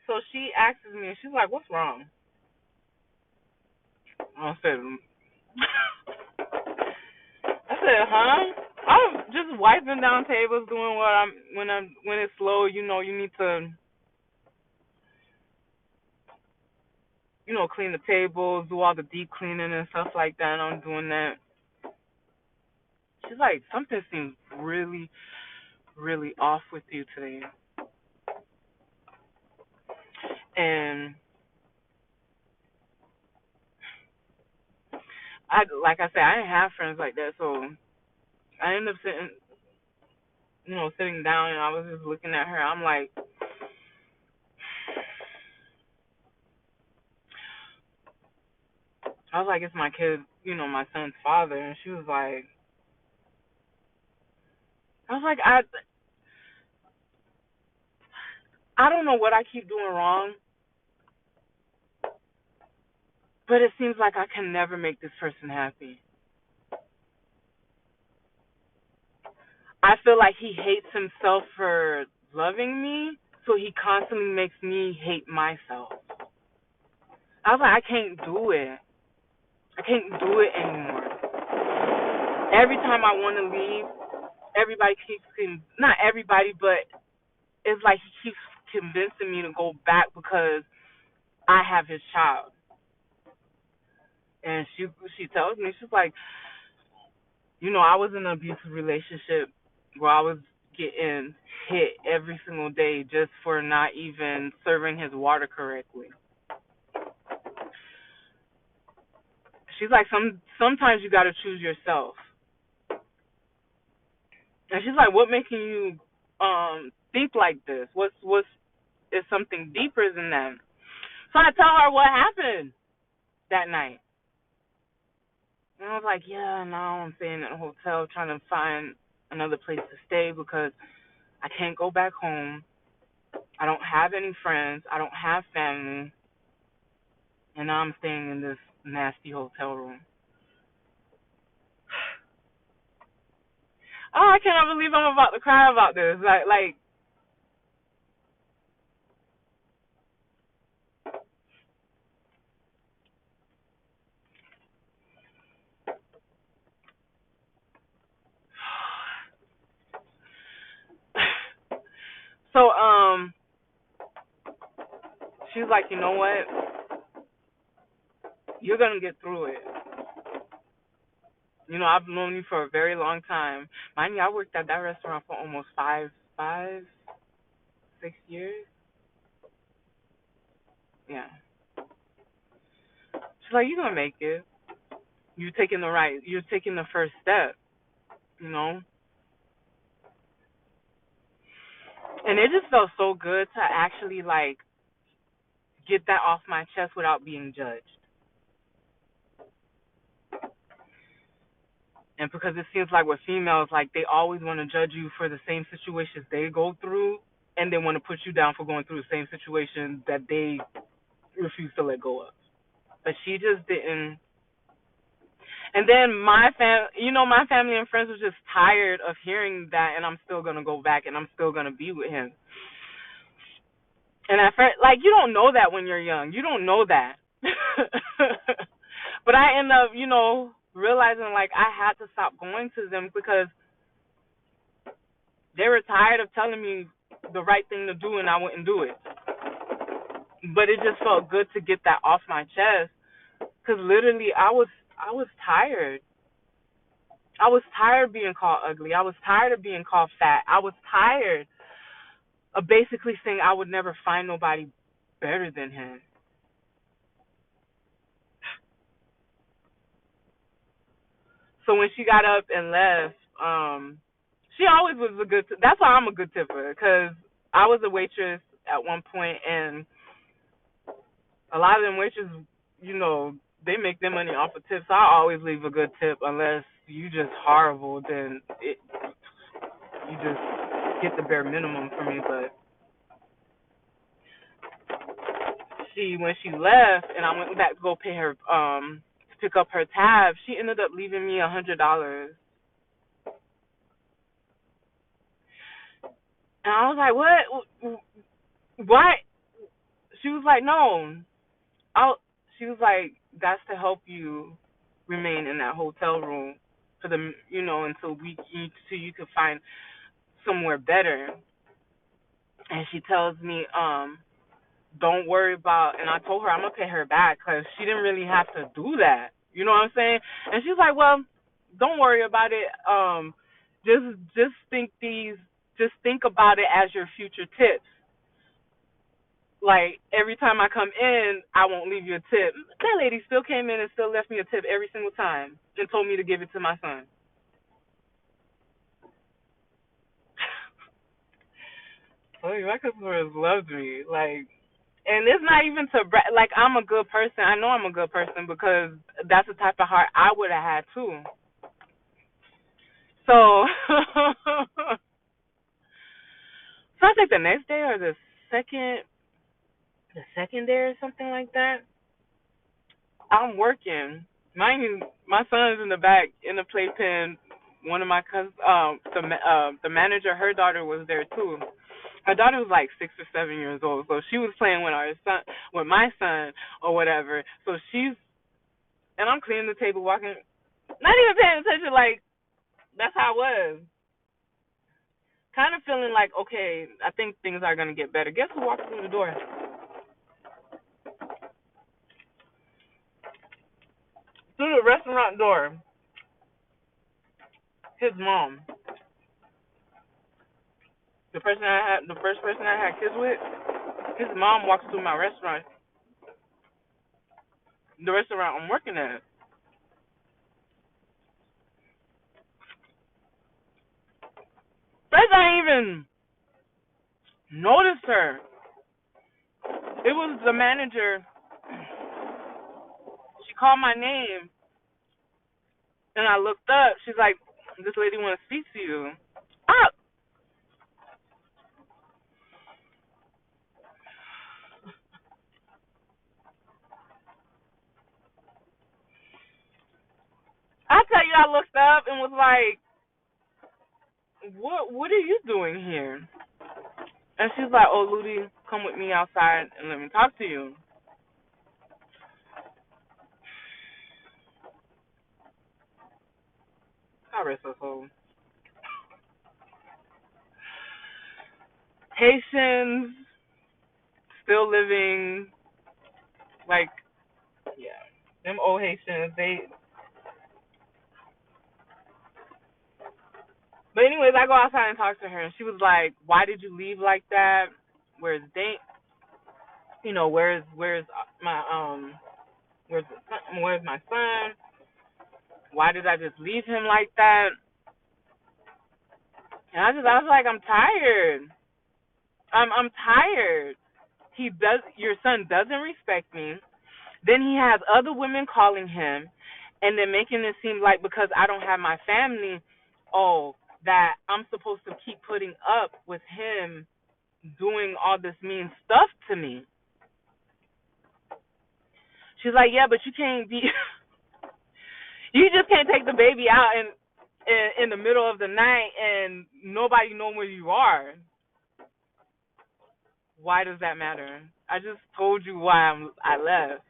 So she asks me, and she's like, "What's wrong?" I said, "I said, huh? I'm just wiping down tables, doing what when it's slow. You need to, clean the tables, do all the deep cleaning and stuff like that. And I'm doing that." She's like, "Something seems really, really off with you today." And like I said, I didn't have friends like that, so I ended up sitting down, and I was just looking at her. I'm like, I was like, "It's my kid, my son's father," and she was like, I was like, I don't know what I keep doing wrong, but it seems like I can never make this person happy. I feel like he hates himself for loving me, so he constantly makes me hate myself. I was like, I can't do it. I can't do it anymore. Every time I want to leave, everybody keeps, not everybody, but it's like he keeps convincing me to go back because I have his child. And she tells me, she's like, I was in an abusive relationship where I was getting hit every single day just for not even serving his water correctly. She's like, sometimes you got to choose yourself. And she's like, what making you think like this? What's is something deeper than that? So I tell her what happened that night. And I was like, yeah, now I'm staying at a hotel trying to find another place to stay because I can't go back home. I don't have any friends. I don't have family. And now I'm staying in this nasty hotel room. Oh, I cannot believe I'm about to cry about this. So, she's like, you know what? You're gonna get through it. I've known you for a very long time. Mind you, I worked at that restaurant for almost 6 years. Yeah. She's like, you're gonna make it. You're taking the first step, you know? And it just felt so good to actually like get that off my chest without being judged. And because it seems like with females, like they always want to judge you for the same situations they go through, and they want to put you down for going through the same situation that they refuse to let go of. But she just didn't. And then my family and friends was just tired of hearing that, and I'm still gonna go back, and I'm still gonna be with him. And at first, like, you don't know that when you're young. You don't know that. But I end up, realizing like I had to stop going to them because they were tired of telling me the right thing to do and I wouldn't do it. But it just felt good to get that off my chest because literally I was tired. I was tired of being called ugly. I was tired of being called fat. I was tired of basically saying I would never find nobody better than him. So when she got up and left, she always was a good. That's why I'm a good tipper because I was a waitress at one point, and a lot of them waitresses, they make their money off of tips. So I always leave a good tip unless you just horrible, then you just get the bare minimum for me. But when she left and I went back to go pay her to pick up her tab, she ended up leaving me $100. And I was like, what? Why? she was like, no, I'll. She was like, that's to help you remain in that hotel room for the, until until you could find somewhere better. And she tells me, don't worry about. And I told her I'm gonna pay her back because she didn't really have to do that. You know what I'm saying? And she's like, well, don't worry about it. Just just think about it as your future tips. Like every time I come in, I won't leave you a tip. That lady still came in and still left me a tip every single time and told me to give it to my son. Oh, my customers loved me. Like, and it's not even to like I'm a good person. I know I'm a good person because that's the type of heart I would have had too. So, so I think the next day or the second day or something like that, I'm working. Mind you, my son's in the back in the playpen. One of my cousins, the manager, her daughter was there too. Her daughter was like 6 or 7 years old, so she was playing with with my son or whatever. So and I'm cleaning the table, walking, not even paying attention. Like that's how it was. Kind of feeling like, okay, I think things are gonna get better. Guess who walked through the door? Through the restaurant door, his mom. The first person I had kids with, his mom walks through my restaurant, the restaurant I'm working at. First, I even noticed her. It was the manager. She called my name, and I looked up. She's like, "This lady want to speak to you." Ah, I tell you, I looked up and was like, What are you doing here?" And she's like, "Oh, Ludi, come with me outside and let me talk to you." I rest her soul. Haitians still living, like, yeah, them old Haitians. But anyways, I go outside and talk to her, and she was like, "Why did you leave like that? Where's Dane? Where's my where's my son? Why did I just leave him like that?" And I was like, "I'm tired. I'm tired. Your son doesn't respect me. Then he has other women calling him, and then making it seem like because I don't have my family, oh, that I'm supposed to keep putting up with him doing all this mean stuff to me." She's like, "Yeah, but you can't be, you just can't take the baby out in the middle of the night and nobody know where you are. Why does that matter? I just told you why I left."